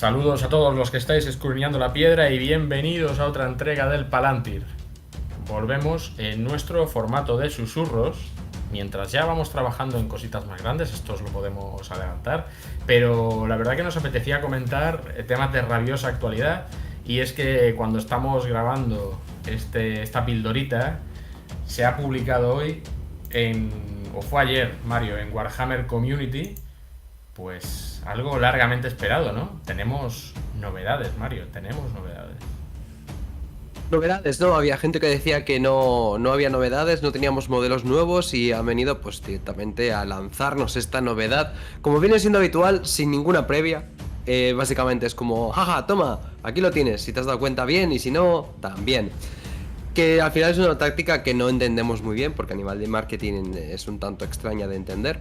Saludos a todos los que estáis escudriñando la piedra y bienvenidos a otra entrega del Palantir. Volvemos en nuestro formato de susurros, mientras ya vamos trabajando en cositas más grandes, esto os lo podemos adelantar, pero la verdad que nos apetecía comentar temas de rabiosa actualidad, y es que cuando estamos grabando esta pildorita, se ha publicado hoy, o fue ayer, Mario, en Warhammer Community, pues algo largamente esperado, ¿no? Tenemos novedades, Mario, tenemos novedades. Novedades, ¿no? Había gente que decía que no había novedades, no teníamos modelos nuevos y han venido pues directamente a lanzarnos esta novedad, como viene siendo habitual, sin ninguna previa. Básicamente es como, jaja, toma, aquí lo tienes, si te has dado cuenta bien y si no, también. Que al final es una táctica que no entendemos muy bien, porque a nivel de marketing es un tanto extraña de entender.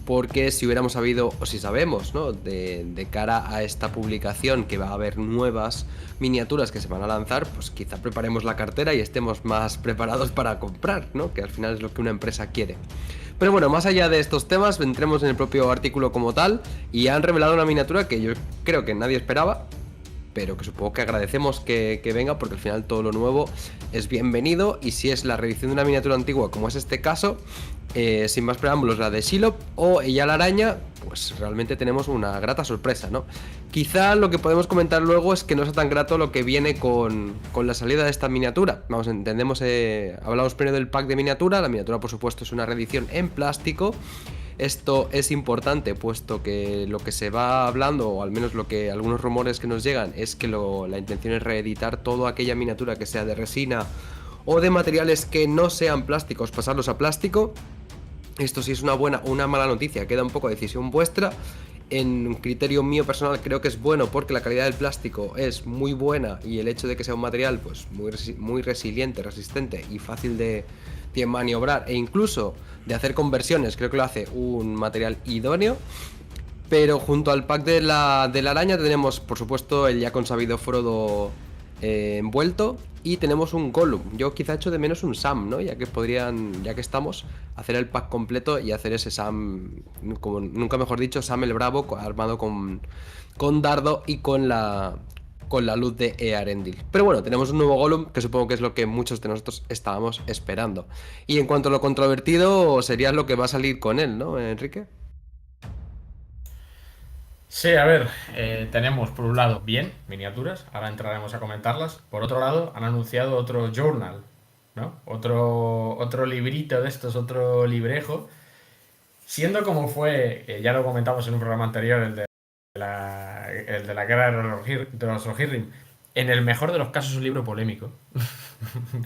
Porque si hubiéramos sabido, o si sabemos, ¿no? De cara a esta publicación que va a haber nuevas miniaturas que se van a lanzar, pues quizá preparemos la cartera y estemos más preparados para comprar, ¿no? Que al final es lo que una empresa quiere. Pero bueno, más allá de estos temas, entremos en el propio artículo como tal, y han revelado una miniatura que yo creo que nadie esperaba, pero que supongo que agradecemos que venga, porque al final todo lo nuevo es bienvenido. Y si es la reedición de una miniatura antigua, como es este caso, sin más preámbulos, la de Shelob o Ella la Araña, pues realmente tenemos una grata sorpresa, ¿no? Quizá lo que podemos comentar luego es que no sea tan grato lo que viene con la salida de esta miniatura. Vamos, entendemos, hablamos primero del pack de miniatura. La miniatura, por supuesto, es una reedición en plástico. Esto es importante, puesto que lo que se va hablando, o al menos lo que algunos rumores que nos llegan, es que la intención es reeditar toda aquella miniatura que sea de resina o de materiales que no sean plásticos, pasarlos a plástico. Esto sí es una buena o una mala noticia, queda un poco a decisión vuestra. En criterio mío personal creo que es bueno, porque la calidad del plástico es muy buena y el hecho de que sea un material pues muy resiliente, resistente y fácil de maniobrar, e incluso de hacer conversiones, creo que lo hace un material idóneo. Pero junto al pack de la araña tenemos, por supuesto, el ya consabido Frodo envuelto, y tenemos un Gollum. Yo quizá echo de menos un Sam, ¿no? Ya que estamos, hacer el pack completo y hacer ese Sam, como nunca mejor dicho, Sam el Bravo, armado con dardo y con la luz de Earendil. Pero bueno, tenemos un nuevo Gollum, que supongo que es lo que muchos de nosotros estábamos esperando. Y en cuanto a lo controvertido, sería lo que va a salir con él, ¿no, Enrique? Sí, a ver, tenemos por un lado bien miniaturas, ahora entraremos a comentarlas. Por otro lado, han anunciado otro journal, ¿no? Otro librito de estos, otro librejo. Siendo como fue, ya lo comentamos en un programa anterior, el de la guerra de los Rohirrim, en el mejor de los casos un libro polémico.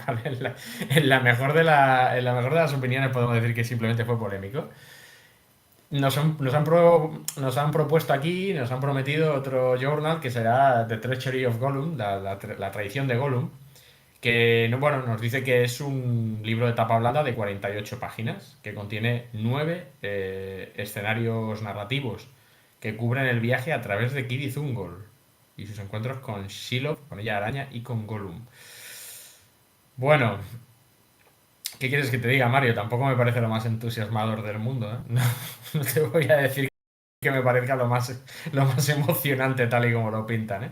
¿Vale? En la mejor de las opiniones podemos decir que simplemente fue polémico. Nos han propuesto aquí, nos han prometido otro journal que será The Treachery of Gollum, la traición de Gollum, que bueno, nos dice que es un libro de tapa blanda de 48 páginas, que contiene 9 escenarios narrativos que cubren el viaje a través de Kiri Zungol y sus encuentros con Shelob, con ella araña y con Gollum. Bueno, ¿qué quieres que te diga, Mario? Tampoco me parece lo más entusiasmador del mundo, ¿eh? No, no te voy a decir que me parezca lo más emocionante tal y como lo pintan, ¿eh?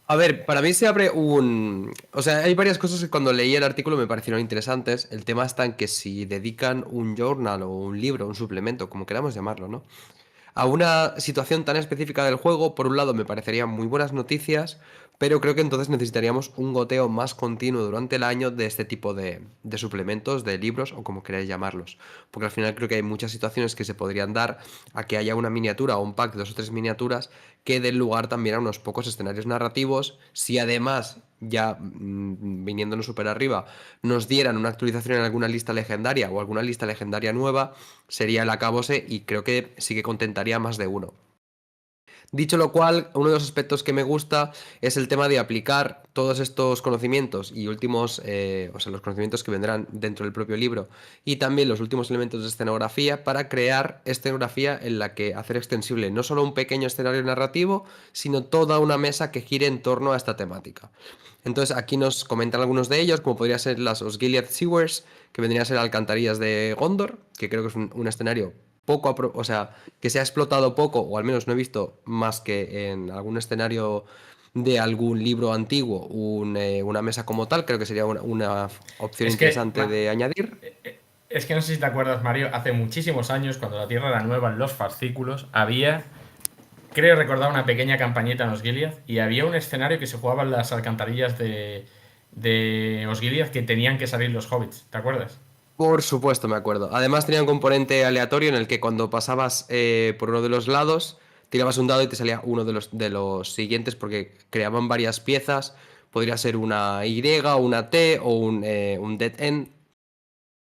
A ver, para mí se abre un... O sea, hay varias cosas que cuando leí el artículo me parecieron interesantes. El tema está en que si dedican un journal o un libro, un suplemento, como queramos llamarlo, ¿no? A una situación tan específica del juego, por un lado me parecerían muy buenas noticias, pero creo que entonces necesitaríamos un goteo más continuo durante el año de este tipo de suplementos, de libros o como queráis llamarlos. Porque al final creo que hay muchas situaciones que se podrían dar a que haya una miniatura o un pack de dos o tres miniaturas que den lugar también a unos pocos escenarios narrativos. Si además, ya viniéndonos súper arriba, nos dieran una actualización en alguna lista legendaria o alguna lista legendaria nueva, sería el acabose, y creo que sí que contentaría a más de uno. Dicho lo cual, uno de los aspectos que me gusta es el tema de aplicar todos estos conocimientos y últimos, o sea, los conocimientos que vendrán dentro del propio libro, y también los últimos elementos de escenografía, para crear escenografía en la que hacer extensible no solo un pequeño escenario narrativo, sino toda una mesa que gire en torno a esta temática. Entonces aquí nos comentan algunos de ellos, como podría ser las Osgiliath Sewers, que vendrían a ser alcantarillas de Gondor, que creo que es un escenario o sea, que se ha explotado poco, o al menos no he visto más que en algún escenario de algún libro antiguo, una mesa como tal, creo que sería una opción Es que, interesante de añadir. es que no sé si te acuerdas, Mario, hace muchísimos años, cuando la Tierra era nueva en los fascículos, había, creo recordar, una pequeña campañita en Osgiliath y había un escenario que se jugaba en las alcantarillas de Osgiliath que tenían que salir los hobbits, ¿te acuerdas? Por supuesto, me acuerdo. Además tenía un componente aleatorio en el que cuando pasabas por uno de los lados, tirabas un dado y te salía uno de los siguientes porque creaban varias piezas. Podría ser una Y o una T o un dead end,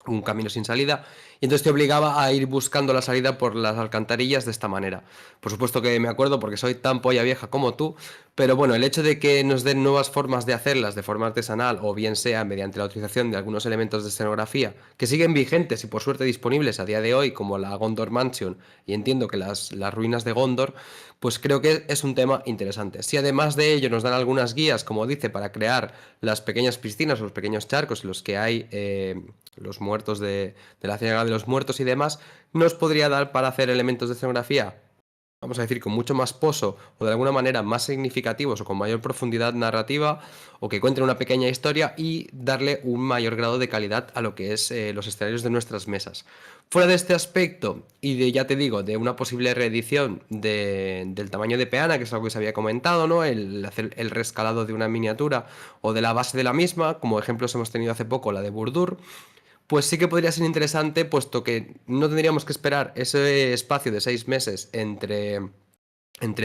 un camino sin salida, y entonces te obligaba a ir buscando la salida por las alcantarillas de esta manera. Por supuesto que me acuerdo porque soy tan polla vieja como tú, pero bueno, el hecho de que nos den nuevas formas de hacerlas de forma artesanal o bien sea mediante la utilización de algunos elementos de escenografía que siguen vigentes y por suerte disponibles a día de hoy, como la Gondor Mansion y entiendo que las ruinas de Gondor, pues creo que es un tema interesante. Si además de ello nos dan algunas guías, como dice, para crear las pequeñas piscinas o los pequeños charcos en los que hay los muertos de la ciudad de los muertos y demás, nos podría dar para hacer elementos de escenografía, vamos a decir, con mucho más pozo o de alguna manera más significativos o con mayor profundidad narrativa o que cuenten una pequeña historia y darle un mayor grado de calidad a lo que es los escenarios de nuestras mesas. Fuera de este aspecto y de, ya te digo, de una posible reedición del tamaño de peana, que es algo que se había comentado, ¿no? El hacer el rescalado de una miniatura o de la base de la misma, como ejemplos hemos tenido hace poco la de Burdur, pues sí que podría ser interesante, puesto que no tendríamos que esperar ese espacio de 6 meses entre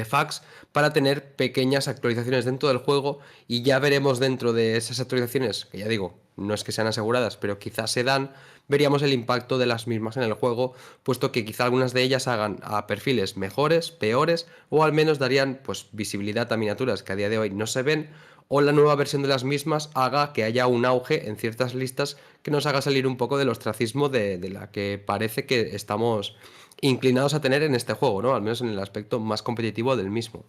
facs para tener pequeñas actualizaciones dentro del juego y ya veremos dentro de esas actualizaciones, que ya digo, no es que sean aseguradas, pero quizás se dan, veríamos el impacto de las mismas en el juego, puesto que quizá algunas de ellas hagan a perfiles mejores, peores, o al menos darían pues visibilidad a miniaturas que a día de hoy no se ven, o la nueva versión de las mismas haga que haya un auge en ciertas listas que nos haga salir un poco del ostracismo de la que parece que estamos inclinados a tener en este juego, ¿no? Al menos en el aspecto más competitivo del mismo.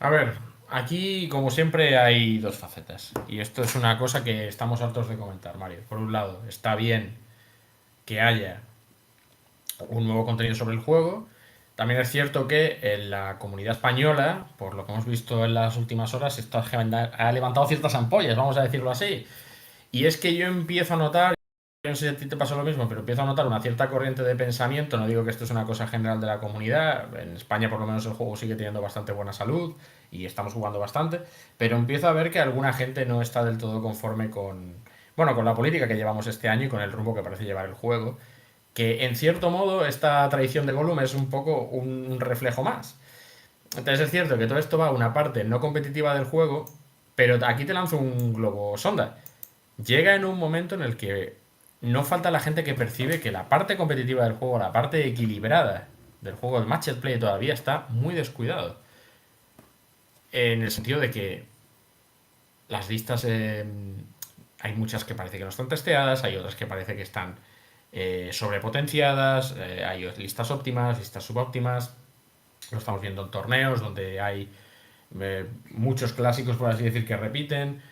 A ver, aquí como siempre hay dos facetas. Y esto es una cosa que estamos hartos de comentar, Mario. Por un lado, está bien que haya un nuevo contenido sobre el juego. También es cierto que en la comunidad española, por lo que hemos visto en las últimas horas, esto ha levantado ciertas ampollas, vamos a decirlo así. Y es que yo empiezo a notar, yo no sé si a ti te pasó lo mismo, pero empiezo a notar una cierta corriente de pensamiento. No digo que esto es una cosa general de la comunidad. En España, por lo menos, el juego sigue teniendo bastante buena salud y estamos jugando bastante. Pero empiezo a ver que alguna gente no está del todo conforme con, bueno, con la política que llevamos este año y con el rumbo que parece llevar el juego. Que en cierto modo, esta tradición de Gollum es un poco un reflejo más. Entonces es cierto que todo esto va a una parte no competitiva del juego, pero aquí te lanzo un globo sonda. Llega en un momento en el que no falta la gente que percibe que la parte competitiva del juego, la parte equilibrada del juego, el match play todavía está muy descuidado. En el sentido de que las listas hay muchas que parece que no están testeadas, hay otras que parece que están sobrepotenciadas, hay listas óptimas, listas subóptimas. Lo estamos viendo en torneos donde hay muchos clásicos, por así decir, que repiten.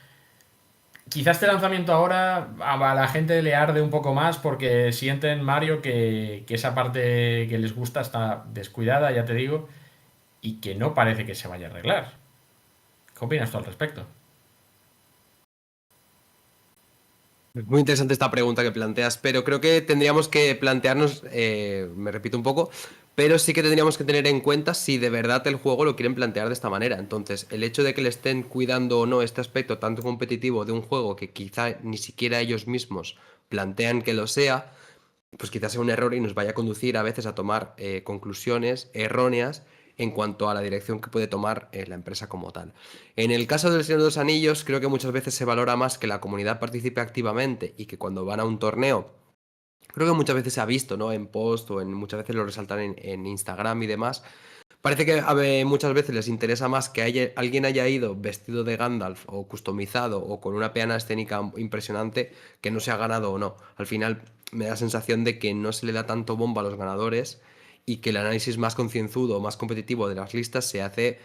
Quizás este lanzamiento ahora a la gente le arde un poco más porque sienten, Mario, que esa parte que les gusta está descuidada, ya te digo, y que no parece que se vaya a arreglar. ¿Qué opinas tú al respecto? Es muy interesante esta pregunta que planteas, pero creo que tendríamos que plantearnos, me repito un poco, pero sí que tendríamos que tener en cuenta si de verdad el juego lo quieren plantear de esta manera. Entonces, el hecho de que le estén cuidando o no este aspecto tanto competitivo de un juego que quizá ni siquiera ellos mismos plantean que lo sea, pues quizás sea un error y nos vaya a conducir a veces a tomar conclusiones erróneas en cuanto a la dirección que puede tomar la empresa como tal. En el caso del Señor de los Anillos, creo que muchas veces se valora más que la comunidad participe activamente y que cuando van a un torneo, creo que muchas veces se ha visto, ¿no? En post o en muchas veces lo resaltan en Instagram y demás. Parece que muchas veces les interesa más que alguien haya ido vestido de Gandalf o customizado o con una peana escénica impresionante que no se ha ganado o no. Al final me da la sensación de que no se le da tanto bombo a los ganadores y que el análisis más concienzudo o más competitivo de las listas se hace,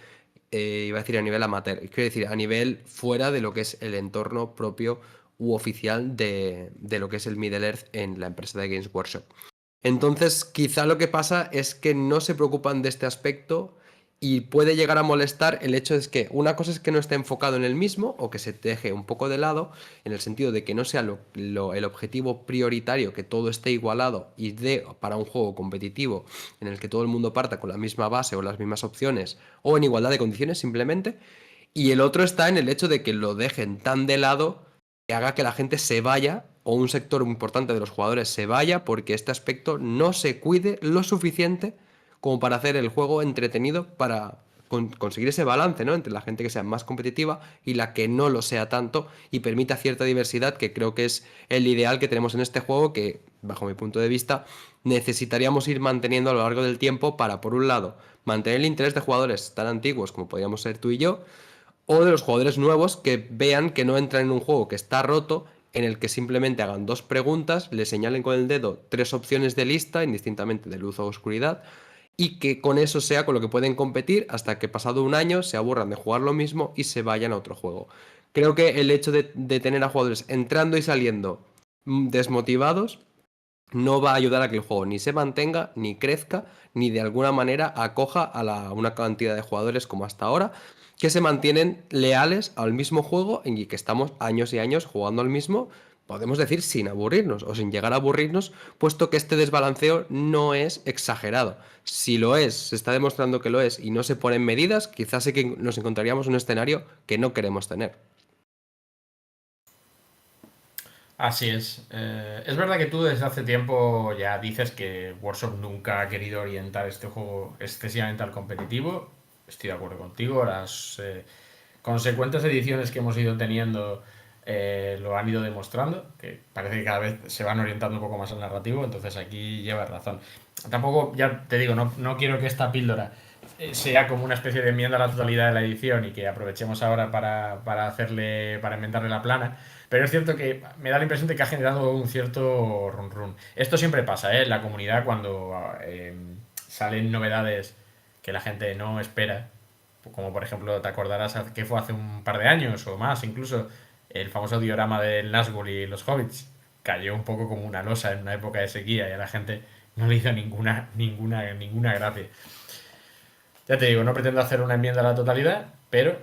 iba a decir a nivel amateur, quiero decir, a nivel fuera de lo que es el entorno propio u oficial de lo que es el Middle Earth en la empresa de Games Workshop. Entonces, quizá lo que pasa es que no se preocupan de este aspecto y puede llegar a molestar el hecho de que una cosa es que no esté enfocado en el mismo o que se te deje un poco de lado, en el sentido de que no sea el objetivo prioritario, que todo esté igualado y dé para un juego competitivo en el que todo el mundo parta con la misma base o las mismas opciones o en igualdad de condiciones simplemente. Y el otro está en el hecho de que lo dejen tan de lado que haga que la gente se vaya o un sector importante de los jugadores se vaya porque este aspecto no se cuide lo suficiente como para hacer el juego entretenido para conseguir ese balance, ¿no? Entre la gente que sea más competitiva y la que no lo sea tanto y permita cierta diversidad, que creo que es el ideal que tenemos en este juego, que bajo mi punto de vista necesitaríamos ir manteniendo a lo largo del tiempo para, por un lado, mantener el interés de jugadores tan antiguos como podríamos ser tú y yo, o de los jugadores nuevos que vean que no entran en un juego que está roto, en el que simplemente hagan dos preguntas, le señalen con el dedo tres opciones de lista, indistintamente de luz o oscuridad, y que con eso sea con lo que pueden competir hasta que pasado un año se aburran de jugar lo mismo y se vayan a otro juego. Creo que el hecho de tener a jugadores entrando y saliendo desmotivados no va a ayudar a que el juego ni se mantenga, ni crezca, ni de alguna manera acoja a una cantidad de jugadores como hasta ahora, que se mantienen leales al mismo juego y que estamos años y años jugando al mismo, podemos decir sin aburrirnos o sin llegar a aburrirnos, puesto que este desbalanceo no es exagerado. Si lo es, se está demostrando que lo es y no se ponen medidas, quizás sí que nos encontraríamos en un escenario que no queremos tener. Así es. Es verdad que tú desde hace tiempo ya dices que Workshop nunca ha querido orientar este juego excesivamente al competitivo. Estoy de acuerdo contigo. Las consecuentes ediciones que hemos ido teniendo lo han ido demostrando, que parece que cada vez se van orientando un poco más al narrativo, entonces aquí llevas razón. Tampoco, ya te digo, no quiero que esta píldora sea como una especie de enmienda a la totalidad de la edición y que aprovechemos ahora para inventarle la plana. Pero es cierto que me da la impresión de que ha generado un cierto run run. Esto siempre pasa, ¿eh? En la comunidad cuando salen novedades que la gente no espera, como por ejemplo, te acordarás que fue hace un par de años o más, incluso el famoso diorama del Nazgûl y los hobbits cayó un poco como una losa en una época de sequía y a la gente no le hizo ninguna gracia. Ya te digo, no pretendo hacer una enmienda a la totalidad, pero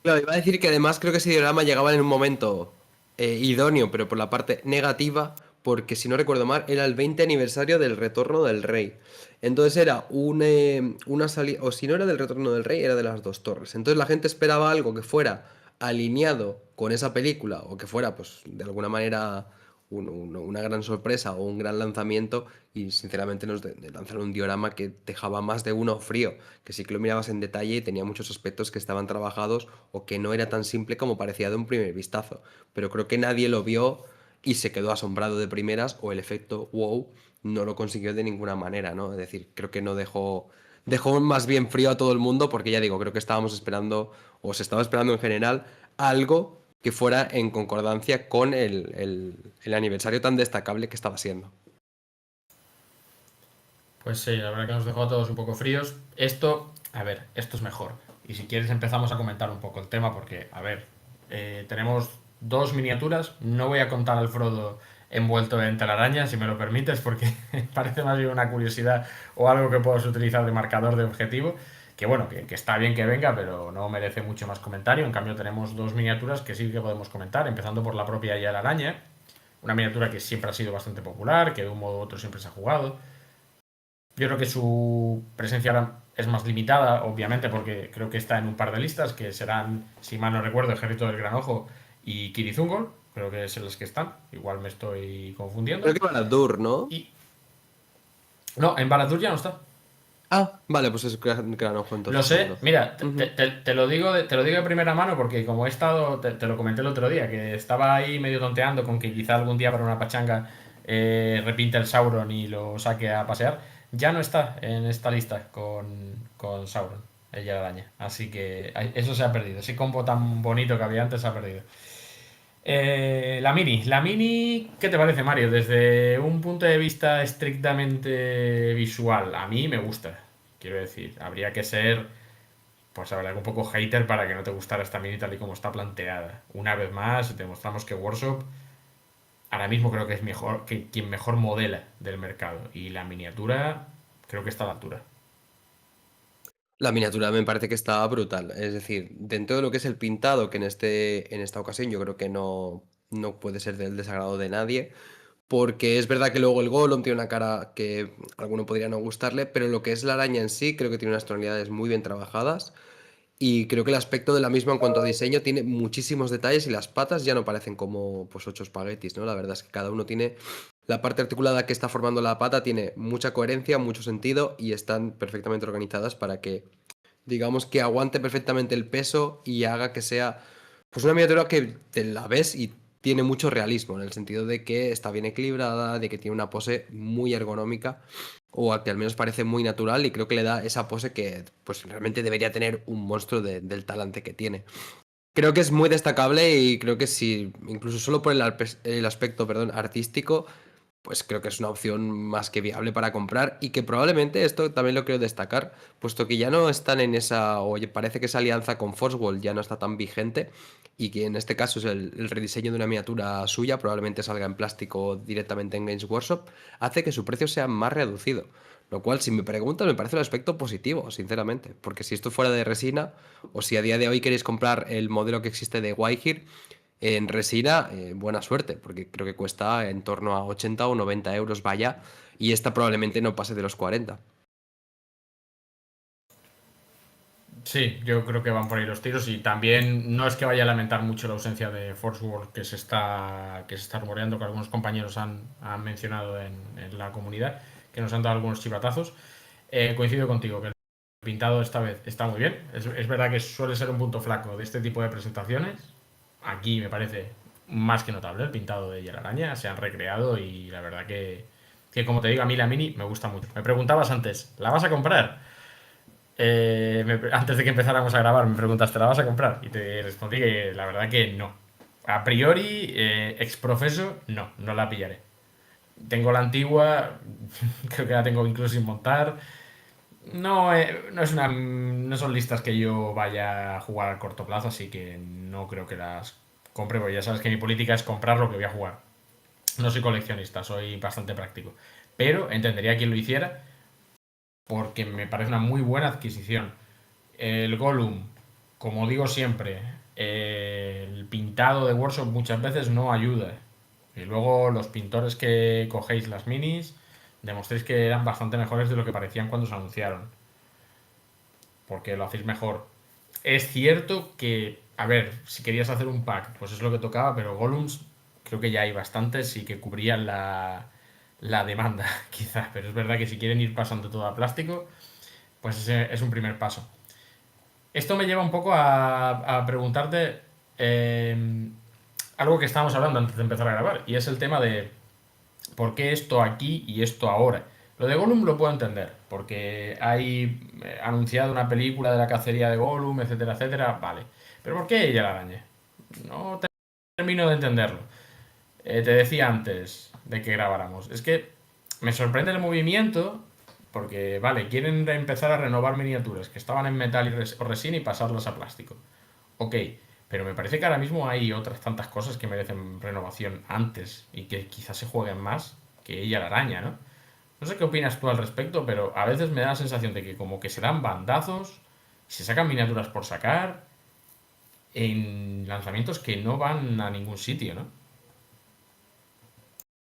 Claro, iba a decir que además creo que ese diorama llegaba en un momento idóneo, pero por la parte negativa, porque si no recuerdo mal, era el 20 aniversario del Retorno del Rey. Entonces era una salida, o si no era del Retorno del Rey, era de las dos torres. Entonces la gente esperaba algo que fuera alineado con esa película, o que fuera, pues, de alguna manera una gran sorpresa o un gran lanzamiento, y sinceramente nos lanzaron un diorama que dejaba más de uno frío, que sí que lo mirabas en detalle y tenía muchos aspectos que estaban trabajados o que no era tan simple como parecía de un primer vistazo. Pero creo que nadie lo vio y se quedó asombrado de primeras, o el efecto wow no lo consiguió de ninguna manera, ¿no? Es decir, creo que no dejó más bien frío a todo el mundo, porque ya digo, creo que estábamos esperando, o se estaba esperando en general, algo que fuera en concordancia con el aniversario tan destacable que estaba siendo. pues sí, la verdad que nos dejó a todos un poco fríos. Esto, a ver, esto es mejor. Y si quieres empezamos a comentar un poco el tema porque, a ver, tenemos dos miniaturas. No voy a contar al Frodo envuelto en telaraña, si me lo permites, porque parece más bien una curiosidad o algo que puedas utilizar de marcador de objetivo. Que bueno, que está bien que venga, pero no merece mucho más comentario. En cambio tenemos dos miniaturas que sí que podemos comentar, empezando por la propia Ya la Araña. Una miniatura que siempre ha sido bastante popular, que de un modo u otro siempre se ha jugado. Yo creo que su presencia ahora es más limitada, obviamente, porque creo que está en un par de listas, que serán, si mal no recuerdo, Ejército del Gran Ojo y Kirizungol. Creo que es en las que están. Igual me estoy Creo confundiendo. que Baladur, ¿no? Y. No, en Baratur ya no está. Ah, vale, pues es gran ojo Lo entonces, sé, seguro. mira, Ujú. te lo digo de primera mano porque como he estado, te lo comenté el otro día, que estaba ahí medio tonteando con que quizá algún día para una pachanga repinte el Sauron y lo saque a pasear, ya no está en esta lista con Sauron, el araña. Así que eso se ha perdido, ese combo tan bonito que había antes se ha perdido. La mini, ¿qué te parece, Mario? Desde un punto de vista estrictamente visual, a mí me gusta. Quiero decir, habría que ser pues la verdad que un poco hater para que no te gustara esta mini tal y como está planteada. Una vez más, demostramos que Workshop ahora mismo creo que es mejor que quien mejor modela del mercado. Y la miniatura creo que está a la altura. La miniatura me parece que está brutal. Es decir, dentro de lo que es el pintado, que en esta ocasión yo creo que no puede ser del desagrado de nadie. Porque es verdad que luego el Golem tiene una cara que a alguno podría no gustarle, pero lo que es la araña en sí creo que tiene unas tonalidades muy bien trabajadas. Y creo que el aspecto de la misma en cuanto a diseño tiene muchísimos detalles y las patas ya no parecen como pues ocho espaguetis, ¿no? La verdad es que cada uno tiene la parte articulada que está formando la pata tiene mucha coherencia, mucho sentido y están perfectamente organizadas para que digamos que aguante perfectamente el peso y haga que sea pues una miniatura que te la ves y tiene mucho realismo en el sentido de que está bien equilibrada, de que tiene una pose muy ergonómica o a que al menos parece muy natural y creo que le da esa pose que pues realmente debería tener un monstruo del talante que tiene. Creo que es muy destacable y creo que si, incluso solo por el aspecto, perdón, artístico, pues creo que es una opción más que viable para comprar y que probablemente esto también lo quiero destacar, puesto que ya no están en esa, oye, parece que esa alianza con Forswall ya no está tan vigente y que en este caso es el rediseño de una miniatura suya, probablemente salga en plástico directamente en Games Workshop, hace que su precio sea más reducido. Lo cual, si me preguntas, me parece un aspecto positivo, sinceramente. Porque si esto fuera de resina, o si a día de hoy queréis comprar el modelo que existe de Wire en resina, buena suerte, porque creo que cuesta en torno a 80 o 90 euros, vaya, y esta probablemente no pase de los 40. Sí, yo creo que van por ahí los tiros y también no es que vaya a lamentar mucho la ausencia de Force World que se está rumoreando, que algunos compañeros han mencionado en la comunidad, que nos han dado algunos chivatazos. Coincido contigo que el pintado esta vez está muy bien. Es verdad que suele ser un punto flaco de este tipo de presentaciones. Aquí me parece más que notable el pintado de Araña. Se han recreado y la verdad que, como te digo, a mí la mini me gusta mucho. Me preguntabas antes, ¿la vas a comprar? Antes de que empezáramos a grabar me preguntaste, ¿la vas a comprar? Y te respondí que la verdad que no. A priori, ex profeso, no, no la pillaré. Tengo la antigua, creo que la tengo incluso sin montar. No, no son listas que yo vaya a jugar a corto plazo, así que no creo que las compre, porque ya sabes que mi política es comprar lo que voy a jugar. No soy coleccionista, soy bastante práctico. Pero entendería quien lo hiciera porque me parece una muy buena adquisición. El Gollum, como digo siempre, el pintado de Workshop muchas veces no ayuda. Y luego los pintores que cogéis las minis, demostréis que eran bastante mejores de lo que parecían cuando se anunciaron. Porque lo hacéis mejor. Es cierto que, a ver, si querías hacer un pack, pues es lo que tocaba, pero Gollums creo que ya hay bastantes y que cubrían la demanda, quizás. Pero es verdad que si quieren ir pasando todo a plástico, pues ese es un primer paso. Esto me lleva un poco a preguntarte algo que estábamos hablando antes de empezar a grabar, y es el tema de por qué esto aquí y esto ahora. Lo de Gollum lo puedo entender, porque hay anunciado una película de la cacería de Gollum, etcétera, etcétera, vale. Pero ¿por qué ella la araña? No termino de entenderlo. Te decía antes de que grabáramos, es que me sorprende el movimiento porque, vale, quieren empezar a renovar miniaturas que estaban en metal o resina y pasarlas a plástico. Ok, pero me parece que ahora mismo hay otras tantas cosas que merecen renovación antes y que quizás se jueguen más que ella la araña, ¿no? No sé qué opinas tú al respecto, pero a veces me da la sensación de que como que se dan bandazos, se sacan miniaturas por sacar en lanzamientos que no van a ningún sitio, ¿no?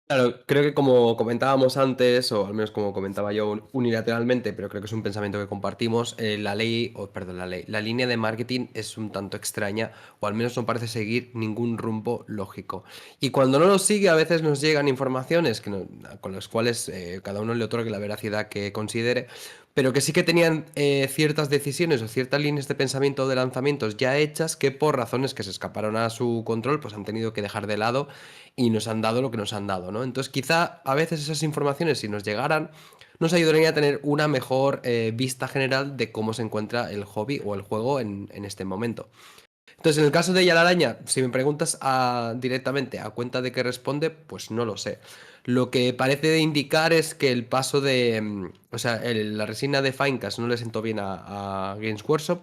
Claro, creo que como comentábamos antes, o al menos como comentaba yo unilateralmente, pero creo que es un pensamiento que compartimos, la ley, o perdón, la línea de marketing es un tanto extraña, o al menos no parece seguir ningún rumbo lógico. Y cuando no lo sigue, a veces nos llegan informaciones con las cuales cada uno le otorga la veracidad que considere, pero que sí que tenían ciertas decisiones o ciertas líneas de pensamiento de lanzamientos ya hechas que por razones que se escaparon a su control, pues han tenido que dejar de lado y nos han dado lo que nos han dado, ¿no? Entonces, quizá a veces esas informaciones, si nos llegaran, nos ayudarían a tener una mejor vista general de cómo se encuentra el hobby o el juego en este momento. Entonces, en el caso de Yalaraña, si me preguntas directamente a cuenta de qué responde, pues no lo sé. Lo que parece indicar es que el paso de, o sea, la resina de Finecast no le sentó bien a Games Workshop.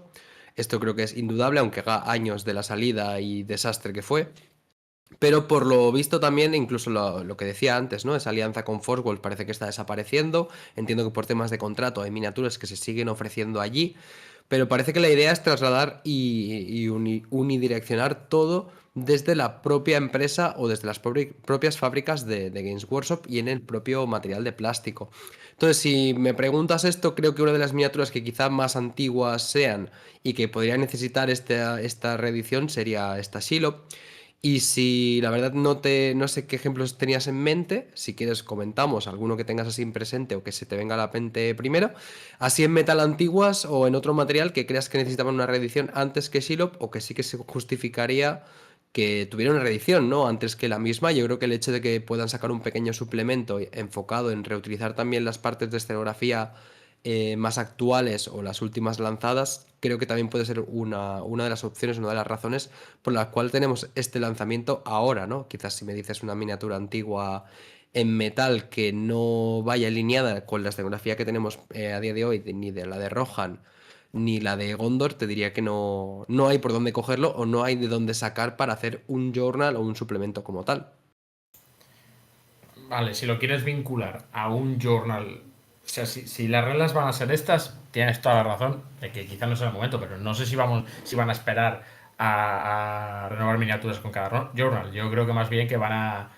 Esto creo que es indudable, aunque haga años de la salida y desastre que fue. Pero por lo visto también, incluso lo que decía antes, ¿no? Esa alianza con Forswell parece que está desapareciendo. Entiendo que por temas de contrato hay miniaturas que se siguen ofreciendo allí. Pero parece que la idea es trasladar y unidireccionar todo desde la propia empresa o desde las propias fábricas de Games Workshop y en el propio material de plástico. Entonces, si me preguntas esto, creo que una de las miniaturas que quizá más antiguas sean y que podría necesitar esta reedición sería esta Shiloh. Y si la verdad no sé qué ejemplos tenías en mente, si quieres comentamos alguno que tengas así presente o que se te venga a la mente primero, así en metal antiguas o en otro material que creas que necesitaban una reedición antes que Shiloh o que sí que se justificaría que tuviera una reedición, ¿no? Antes que la misma. Yo creo que el hecho de que puedan sacar un pequeño suplemento enfocado en reutilizar también las partes de escenografía más actuales o las últimas lanzadas, creo que también puede ser una de las opciones, una de las razones por la cual tenemos este lanzamiento ahora, ¿no? Quizás si me dices una miniatura antigua en metal que no vaya alineada con la escenografía que tenemos a día de hoy, ni de la de Rohan, ni la de Gondor, te diría que no hay por dónde cogerlo o no hay de dónde sacar para hacer un journal o un suplemento como tal. Vale, si lo quieres vincular a un journal, o sea, si las reglas van a ser estas, tienes toda la razón de que quizá no sea el momento, pero no sé si van a esperar a renovar miniaturas con cada journal. Yo creo que más bien que van a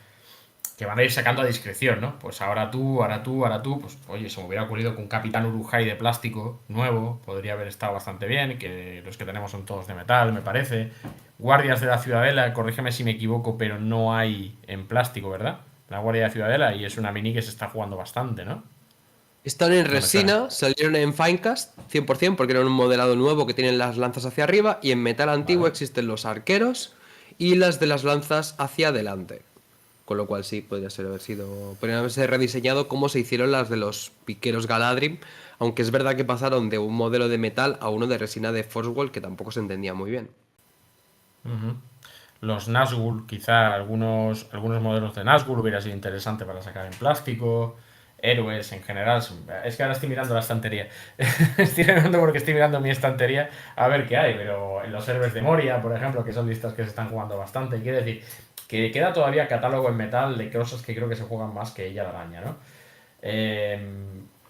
ir sacando a discreción, ¿no? Pues ahora tú, ahora tú, ahora tú. Pues oye, se me hubiera ocurrido que un Capitán Urujai de plástico nuevo podría haber estado bastante bien, que los que tenemos son todos de metal, me parece. Guardias de la Ciudadela, corrígeme si me equivoco, pero no hay en plástico, ¿verdad? La Guardia de la Ciudadela, y es una mini que se está jugando bastante, ¿no? Están en No me suena. resina, salieron en Finecast 100% porque eran un modelado nuevo que tienen las lanzas hacia arriba y en metal antiguo Vale. existen los arqueros y las de las lanzas hacia adelante. Con lo cual sí, podrían haberse rediseñado como se hicieron las de los piqueros Galadrim, aunque es verdad que pasaron de un modelo de metal a uno de resina de Forswell que tampoco se entendía muy bien. Ujú. Los Nazgûl, quizá algunos modelos de Nazgûl hubiera sido interesante para sacar en plástico. Héroes en general. Es que ahora estoy mirando la estantería. Estoy mirando porque estoy mirando mi estantería a ver qué hay. Pero en los héroes de Moria, por ejemplo, que son listas que se están jugando bastante. Quiere decir que queda todavía catálogo en metal de cosas que creo que se juegan más que ella la araña, ¿no? Eh,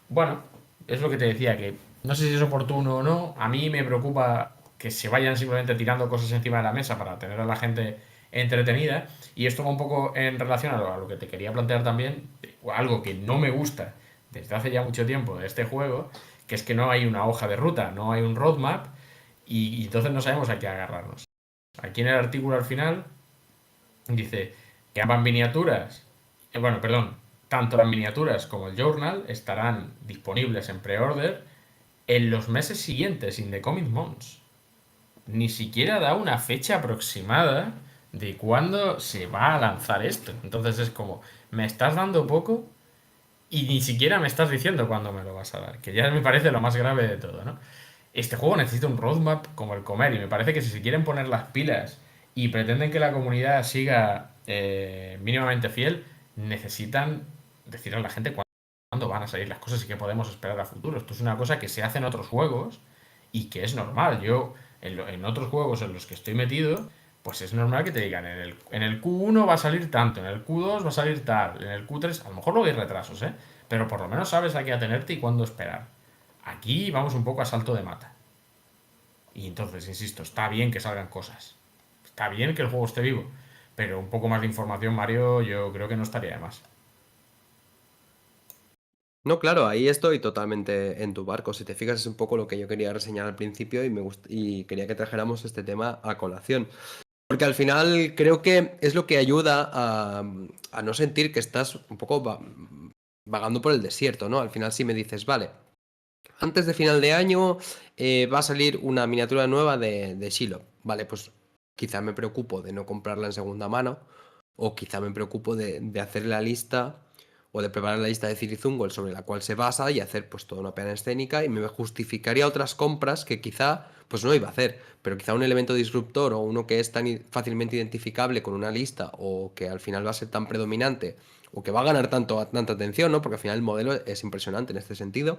bueno, es lo que te decía, que no sé si es oportuno o no. A mí me preocupa que se vayan simplemente tirando cosas encima de la mesa para tener a la gente entretenida. Y esto va un poco en relación a lo que te quería plantear también, algo que no me gusta desde hace ya mucho tiempo de este juego, que es que no hay una hoja de ruta, no hay un roadmap y entonces no sabemos a qué agarrarnos. Aquí en el artículo al final dice que ambas miniaturas, bueno, perdón, tanto las miniaturas como el journal estarán disponibles en pre-order en los meses siguientes, in the coming months. Ni siquiera da una fecha aproximada de cuándo se va a lanzar esto. Entonces es como, me estás dando poco y ni siquiera me estás diciendo cuándo me lo vas a dar, que ya me parece lo más grave de todo, ¿no? Este juego necesita un roadmap como el comer y me parece que si se quieren poner las pilas y pretenden que la comunidad siga mínimamente fiel, necesitan decirle a la gente cuándo van a salir las cosas y qué podemos esperar a futuro. Esto es una cosa que se hace en otros juegos y que es normal. Yo, en otros juegos en los que estoy metido, pues es normal que te digan, en el Q1 va a salir tanto, en el Q2 va a salir tal, en el Q3, a lo mejor luego hay retrasos, ¿eh? Pero por lo menos sabes a qué atenerte y cuándo esperar. Aquí vamos un poco a salto de mata. Y entonces, insisto, está bien que salgan cosas. Está bien que el juego esté vivo. Pero un poco más de información, Mario, yo creo que no estaría de más. No, claro, ahí estoy totalmente en tu barco. Si te fijas, es un poco lo que yo quería reseñar al principio y quería que trajéramos este tema a colación. Porque al final creo que es lo que ayuda a no sentir que estás un poco vagando por el desierto, ¿no? Al final si me dices, vale, antes de final de año va a salir una miniatura nueva de Shiloh. Vale, pues quizá me preocupo de no comprarla en segunda mano o quizá me preocupo de hacer la lista o de preparar la lista de Zirizungol sobre la cual se basa y hacer pues toda una peana escénica y me justificaría otras compras que quizá pues no iba a hacer, pero quizá un elemento disruptor o uno que es tan fácilmente identificable con una lista o que al final va a ser tan predominante o que va a ganar tanta atención, ¿no? Porque al final el modelo es impresionante en este sentido,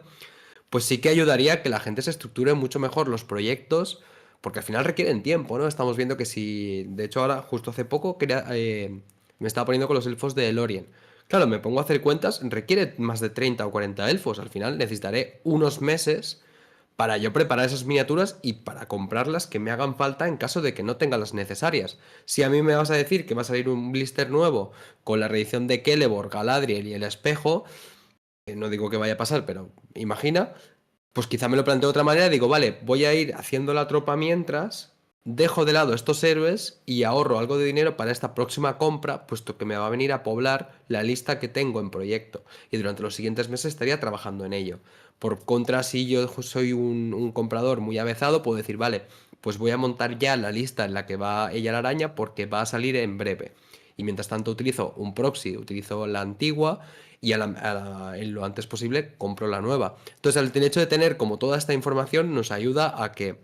pues sí que ayudaría a que la gente se estructure mucho mejor los proyectos, porque al final requieren tiempo, ¿no? Estamos viendo que si, de hecho ahora, justo hace poco, me estaba poniendo con los elfos de Lorien. Claro, me pongo a hacer cuentas, requiere más de 30 o 40 elfos, al final necesitaré unos meses para yo preparar esas miniaturas y para comprarlas que me hagan falta en caso de que no tenga las necesarias. Si a mí me vas a decir que va a salir un blister nuevo con la reedición de Celeborn, Galadriel y el espejo, no digo que vaya a pasar, pero imagina, pues quizá me lo planteo de otra manera, digo, vale, voy a ir haciendo la tropa mientras, dejo de lado estos héroes y ahorro algo de dinero para esta próxima compra, puesto que me va a venir a poblar la lista que tengo en proyecto. Y durante los siguientes meses estaría trabajando en ello. Por contra, si yo soy un comprador muy avezado, puedo decir, vale, pues voy a montar ya la lista en la que va ella la araña porque va a salir en breve. Y mientras tanto utilizo un proxy, utilizo la antigua y en lo antes posible compro la nueva. Entonces, el hecho de tener como toda esta información nos ayuda a que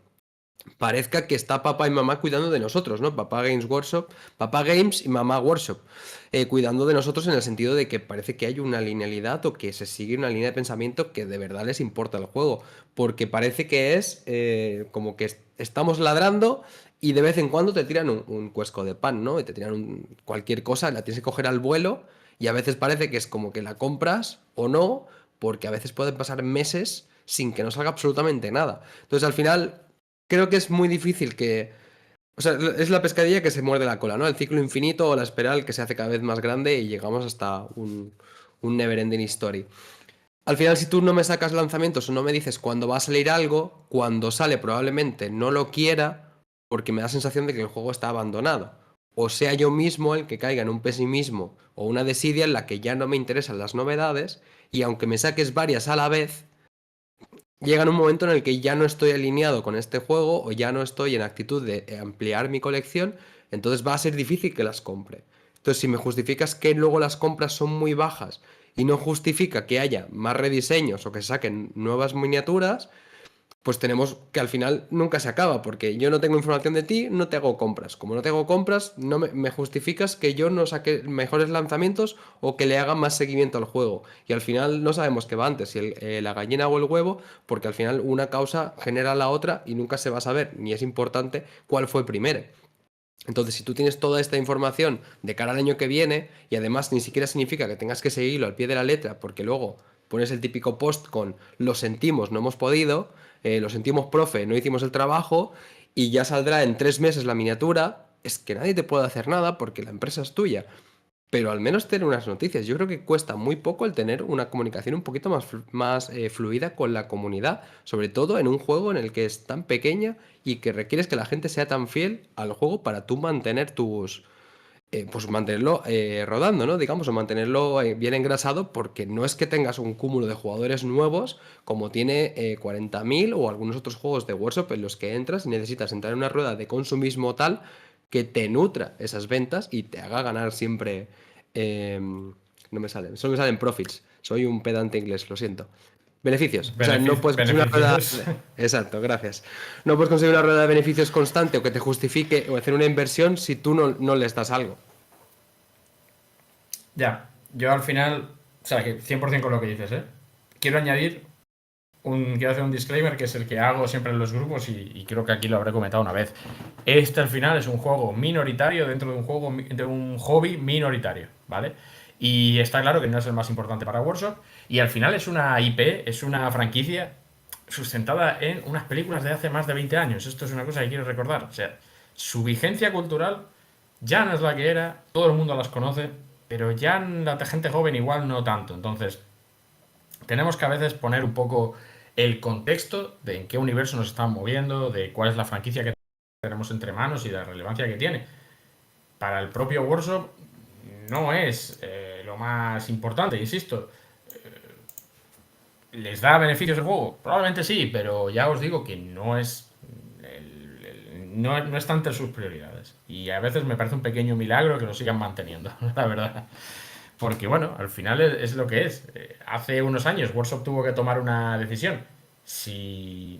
parezca que está papá y mamá cuidando de nosotros, ¿no? Papá Games Workshop, papá Games y mamá Workshop, cuidando de nosotros en el sentido de que parece que hay una linealidad o que se sigue una línea de pensamiento que de verdad les importa el juego, porque parece que es como que estamos ladrando y de vez en cuando te tiran un cuesco de pan, ¿no? Y te tiran cualquier cosa, la tienes que coger al vuelo y a veces parece que es como que la compras o no, porque a veces pueden pasar meses sin que no salga absolutamente nada. Entonces al final creo que es muy difícil que... O sea, es la pescadilla que se muerde la cola, ¿no? El ciclo infinito o la espiral que se hace cada vez más grande y llegamos hasta un never-ending story. Al final, si tú no me sacas lanzamientos o no me dices cuándo va a salir algo, cuando sale probablemente no lo quiera porque me da sensación de que el juego está abandonado. O sea yo mismo el que caiga en un pesimismo o una desidia en la que ya no me interesan las novedades y aunque me saques varias a la vez, llega en un momento en el que ya no estoy alineado con este juego o ya no estoy en actitud de ampliar mi colección, entonces va a ser difícil que las compre. Entonces, si me justificas que luego las compras son muy bajas y no justifica que haya más rediseños o que se saquen nuevas miniaturas, pues tenemos que al final nunca se acaba, porque yo no tengo información de ti, no te hago compras. Como no te hago compras, no me justificas que yo no saque mejores lanzamientos o que le haga más seguimiento al juego. Y al final no sabemos qué va antes, si la gallina o el huevo, porque al final una causa genera la otra y nunca se va a saber, ni es importante cuál fue primero. Entonces, si tú tienes toda esta información de cara al año que viene, y además ni siquiera significa que tengas que seguirlo al pie de la letra, porque luego pones el típico post con lo sentimos, no hemos podido, lo sentimos, profe, no hicimos el trabajo, y ya saldrá en 3 meses la miniatura, es que nadie te puede hacer nada porque la empresa es tuya. Pero al menos tener unas noticias. Yo creo que cuesta muy poco el tener una comunicación un poquito más fluida con la comunidad, sobre todo en un juego en el que es tan pequeña y que requieres que la gente sea tan fiel al juego para tú mantener pues mantenerlo rodando, ¿no? Digamos, o mantenerlo bien engrasado, porque no es que tengas un cúmulo de jugadores nuevos como tiene 40.000 o algunos otros juegos de workshop en los que entras y necesitas entrar en una rueda de consumismo tal que te nutra esas ventas y te haga ganar siempre. No me salen, solo me salen profits. Soy un pedante inglés, lo siento. Beneficios. O sea, no puedes conseguir una rueda. Beneficios. Exacto, gracias. No puedes conseguir una rueda de beneficios constante o que te justifique o hacer una inversión si tú no les das algo. Ya, yo al final, o sea, que 100% con lo que dices, ¿eh? Quiero añadir quiero hacer un disclaimer que es el que hago siempre en los grupos y creo que aquí lo habré comentado una vez. Este al final es un juego minoritario dentro de un juego de un hobby minoritario, ¿vale? Y está claro que no es el más importante para Workshop y al final es una IP, es una franquicia sustentada en unas películas de hace más de 20 años. Esto es una cosa que quiero recordar. O sea, su vigencia cultural ya no es la que era, todo el mundo las conoce, pero ya la gente joven igual no tanto. Entonces, tenemos que a veces poner un poco el contexto de en qué universo nos estamos moviendo, de cuál es la franquicia que tenemos entre manos y de la relevancia que tiene. Para el propio Workshop no es lo más importante, insisto. ¿Les da beneficios el juego? Probablemente sí, pero ya os digo que no es no está entre sus prioridades. Y a veces me parece un pequeño milagro que lo sigan manteniendo, la verdad. Porque bueno, al final es lo que es. Hace unos años Workshop tuvo que tomar una decisión. Si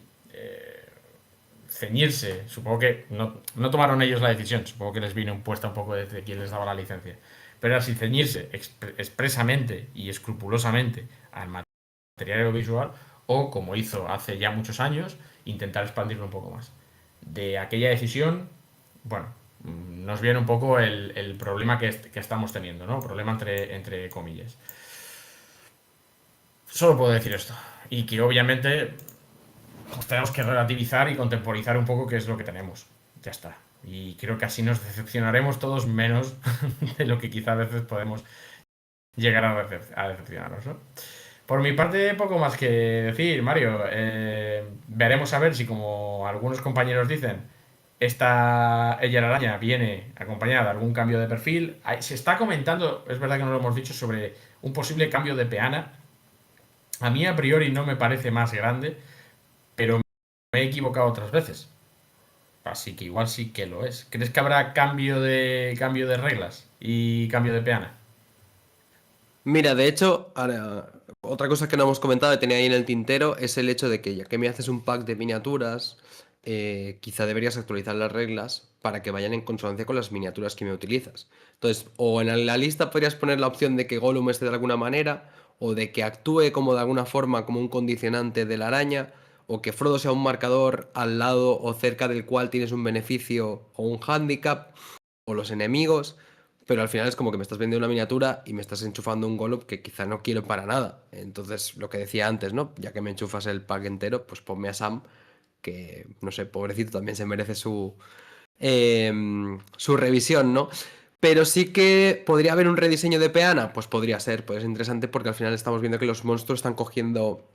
ceñirse, supongo que no tomaron ellos la decisión, supongo que les vino impuesta un poco desde quien les daba la licencia. Pero era si ceñirse expresamente y escrupulosamente al material audiovisual o, como hizo hace ya muchos años, intentar expandirlo un poco más. De aquella decisión, bueno, nos viene un poco el problema que estamos teniendo, ¿no? Problema entre comillas. Solo puedo decir esto. Y que obviamente pues tenemos que relativizar y contemporizar un poco qué es lo que tenemos. Ya está. Y creo que así nos decepcionaremos todos menos de lo que quizá a veces podemos llegar a decepcionarnos, ¿no? Por mi parte, poco más que decir, Mario. Veremos a ver si, como algunos compañeros dicen, ella la araña viene acompañada de algún cambio de perfil. Se está comentando, es verdad que no lo hemos dicho, sobre un posible cambio de peana. A mí a priori no me parece más grande, pero me he equivocado otras veces. Así que igual sí que lo es. ¿Crees que habrá cambio de reglas y cambio de peana? Mira, de hecho, otra cosa que no hemos comentado y tenía ahí en el tintero es el hecho de que ya que me haces un pack de miniaturas, quizá deberías actualizar las reglas para que vayan en consonancia con las miniaturas que me utilizas. Entonces, o en la lista podrías poner la opción de que Gollum esté de alguna manera, o de que actúe como de alguna forma como un condicionante de la araña, o que Frodo sea un marcador al lado o cerca del cual tienes un beneficio o un handicap, o los enemigos. Pero al final es como que me estás vendiendo una miniatura y me estás enchufando un Golub que quizá no quiero para nada. Entonces, lo que decía antes, ¿no? Ya que me enchufas el pack entero, pues ponme a Sam, que, no sé, pobrecito, también se merece su revisión, ¿no? Pero sí que podría haber un rediseño de Peana, pues podría ser, pues es interesante porque al final estamos viendo que los monstruos están cogiendo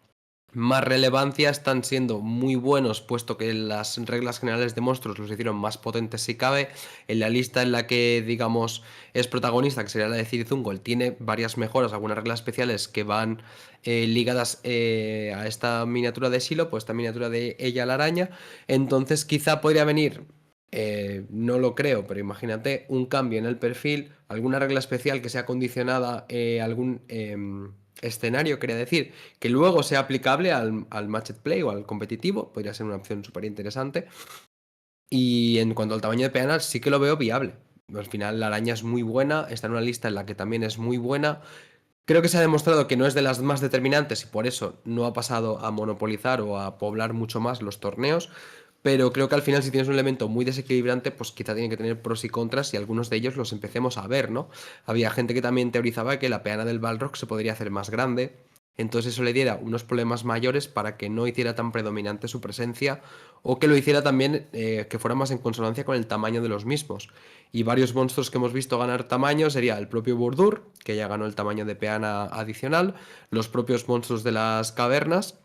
más relevancia, están siendo muy buenos, puesto que las reglas generales de monstruos los hicieron más potentes si cabe. En la lista en la que, digamos, es protagonista, que sería la de Cirizungol, tiene varias mejoras, algunas reglas especiales que van ligadas a esta miniatura de Silo, pues esta miniatura de ella la araña. Entonces quizá podría venir, no lo creo, pero imagínate un cambio en el perfil, alguna regla especial que sea condicionada a algún escenario, quería decir, que luego sea aplicable al matched play o al competitivo, podría ser una opción súper interesante. Y en cuanto al tamaño de peanas, sí que lo veo viable. Al final la araña es muy buena, está en una lista en la que también es muy buena. Creo que se ha demostrado que no es de las más determinantes y por eso no ha pasado a monopolizar o a poblar mucho más los torneos. Pero creo que al final si tienes un elemento muy desequilibrante, pues quizá tiene que tener pros y contras y algunos de ellos los empecemos a ver, ¿no? Había gente que también teorizaba que la peana del Balrog se podría hacer más grande, entonces eso le diera unos problemas mayores para que no hiciera tan predominante su presencia o que lo hiciera también que fuera más en consonancia con el tamaño de los mismos. Y varios monstruos que hemos visto ganar tamaño sería el propio Burdur, que ya ganó el tamaño de peana adicional, los propios monstruos de las cavernas,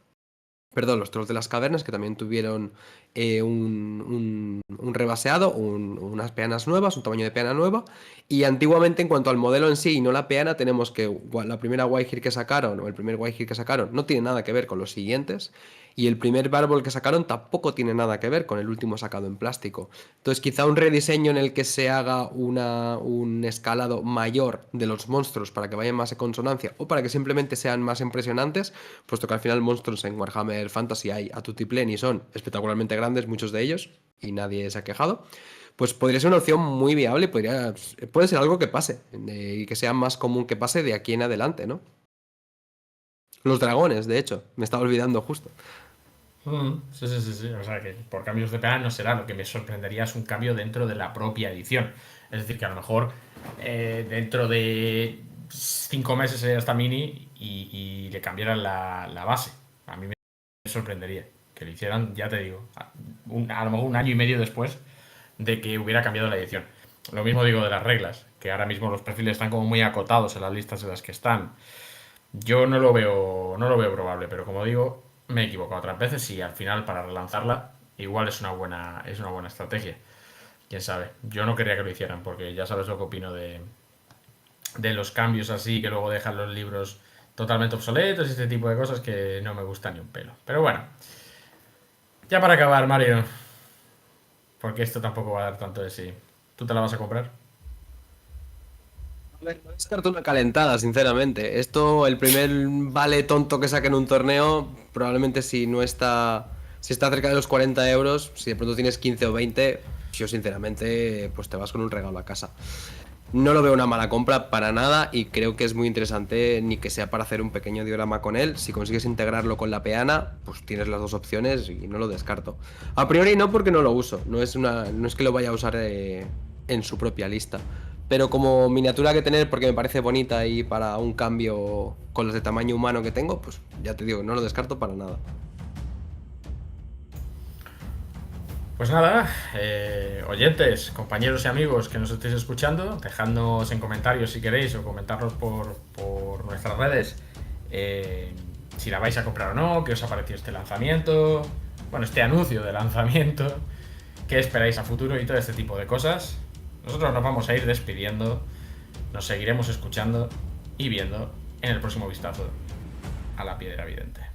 perdón, los trolls de las cavernas que también tuvieron un rebaseado, unas peanas nuevas, un tamaño de peana nueva. Y antiguamente, en cuanto al modelo en sí y no la peana, tenemos que la primera Wildheart que sacaron, o el primer Wildheart que sacaron, no tiene nada que ver con los siguientes. Y el primer Barbol que sacaron tampoco tiene nada que ver con el último sacado en plástico. Entonces, quizá un rediseño en el que se haga un escalado mayor de los monstruos para que vayan más en consonancia o para que simplemente sean más impresionantes, puesto que al final monstruos en Warhammer Fantasy hay a tutiplén y son espectacularmente grandes, muchos de ellos, y nadie se ha quejado. Pues podría ser una opción muy viable, puede ser algo que pase, y que sea más común que pase de aquí en adelante, ¿no? Los dragones, de hecho, me estaba olvidando justo. Sí, sí, sí, sí. O sea que por cambios de peana no será. Lo que me sorprendería es un cambio dentro de la propia edición. Es decir, que a lo mejor dentro de 5 meses sería esta mini y le cambiaran la base. A mí me sorprendería que lo hicieran, ya te digo, a lo mejor un año y medio después de que hubiera cambiado la edición. Lo mismo digo de las reglas, que ahora mismo los perfiles están como muy acotados en las listas en las que están. Yo no lo veo probable, pero como digo, me he equivocado otras veces y al final para relanzarla igual es una buena estrategia. Quién sabe. Yo no quería que lo hicieran porque ya sabes lo que opino de los cambios así que luego dejan los libros totalmente obsoletos y este tipo de cosas que no me gustan ni un pelo. Pero bueno, ya para acabar, Mario, porque esto tampoco va a dar tanto de sí. ¿Tú te la vas a comprar? A ver, no descarto una calentada, sinceramente. Esto, el primer vale tonto que saque en un torneo, probablemente si no está. Si está cerca de los 40 euros, si de pronto tienes 15 o 20, yo sinceramente, pues te vas con un regalo a casa. No lo veo una mala compra para nada y creo que es muy interesante ni que sea para hacer un pequeño diorama con él. Si consigues integrarlo con la peana, pues tienes las dos opciones y no lo descarto. A priori no porque no lo uso, no es que lo vaya a usar en su propia lista. Pero como miniatura que tener porque me parece bonita y para un cambio con los de tamaño humano que tengo, pues ya te digo, no lo descarto para nada. Pues nada, oyentes, compañeros y amigos que nos estéis escuchando, dejadnos en comentarios si queréis o comentarnos por nuestras redes si la vais a comprar o no, qué os ha parecido este lanzamiento, bueno, este anuncio de lanzamiento, qué esperáis a futuro y todo este tipo de cosas. Nosotros nos vamos a ir despidiendo, nos seguiremos escuchando y viendo en el próximo vistazo a la piedra vidente.